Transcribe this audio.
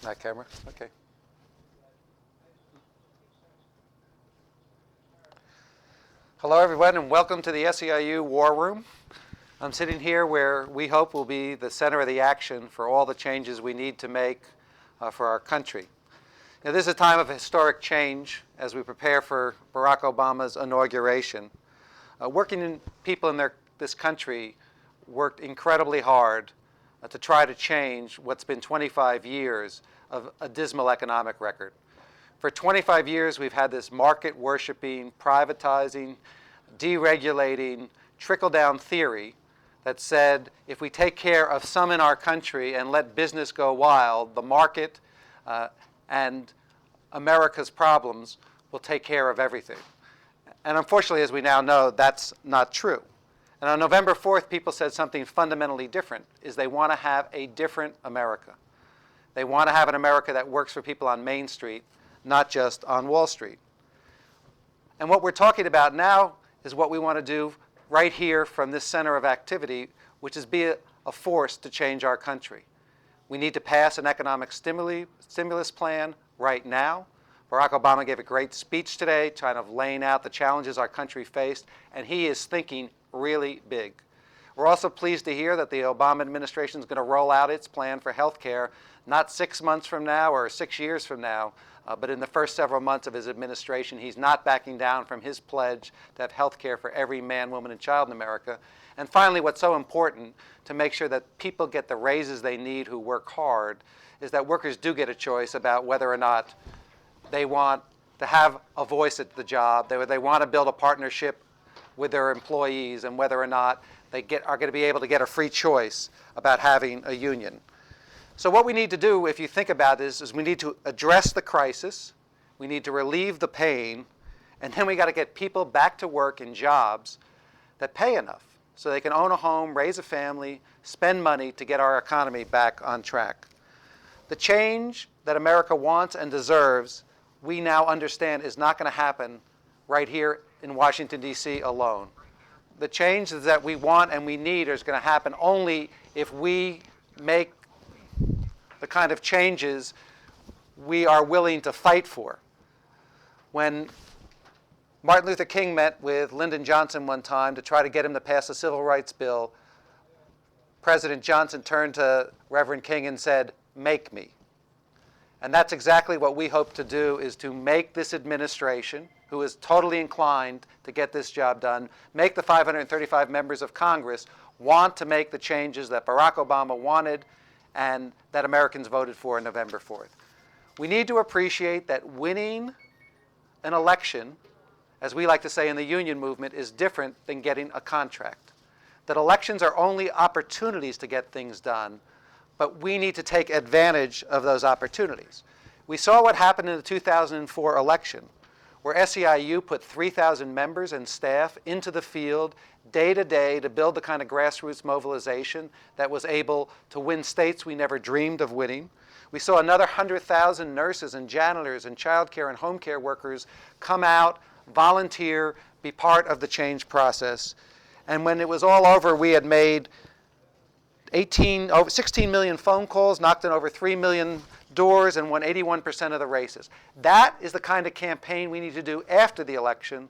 That camera? Okay. Hello, everyone, and welcome to the SEIU War Room. I'm sitting here where we hope will be the center of the action for all the changes we need to make for our country. Now, this is a time of historic change as we prepare for Barack Obama's inauguration. Working people in this country worked incredibly hard to try to change what's been 25 years of a dismal economic record. For 25 years, we've had this market-worshiping, privatizing, deregulating, trickle-down theory that said if we take care of some in our country and let business go wild, the market and America's problems will take care of everything. And unfortunately, as we now know, that's not true. And on November 4th, people said something fundamentally different, is they want to have a different America. They want to have an America that works for people on Main Street, not just on Wall Street. And what we're talking about now is what we want to do right here from this center of activity, which is be a force to change our country. We need to pass an economic stimulus plan right now. Barack Obama gave a great speech today, kind of laying out the challenges our country faced, and he is thinking really big. We're also pleased to hear that the Obama administration is going to roll out its plan for health care, not 6 months from now or 6 years from now, but in the first several months of his administration. He's not backing down from his pledge to have health care for every man, woman, and child in America. And finally, what's so important to make sure that people get the raises they need who work hard is that workers do get a choice about whether or not they want to have a voice at the job, they want to build a partnership with their employees, and whether or not they are going to be able to get a free choice about having a union. So what we need to do, if you think about this, is we need to address the crisis, we need to relieve the pain, and then we got to get people back to work in jobs that pay enough so they can own a home, raise a family, spend money to get our economy back on track. The change that America wants and deserves, we now understand, is not going to happen right here in Washington, D.C. alone. The change that we want and we need is going to happen only if we make the kind of changes we are willing to fight for. When Martin Luther King met with Lyndon Johnson one time to try to get him to pass a civil rights bill, President Johnson turned to Reverend King and said, "Make me." And that's exactly what we hope to do, is to make this administration, who is totally inclined to get this job done, make the 535 members of Congress want to make the changes that Barack Obama wanted and that Americans voted for on November 4th. We need to appreciate that winning an election, as we like to say in the union movement, is different than getting a contract. That elections are only opportunities to get things done, but we need to take advantage of those opportunities. We saw what happened in the 2004 election, where SEIU put 3,000 members and staff into the field day to day to build the kind of grassroots mobilization that was able to win states we never dreamed of winning. We saw another 100,000 nurses and janitors and child care and home care workers come out, volunteer, be part of the change process. And when it was all over, we had made over 16 million phone calls, knocked on over 3 million doors, and won 81% of the races. That is the kind of campaign we need to do after the election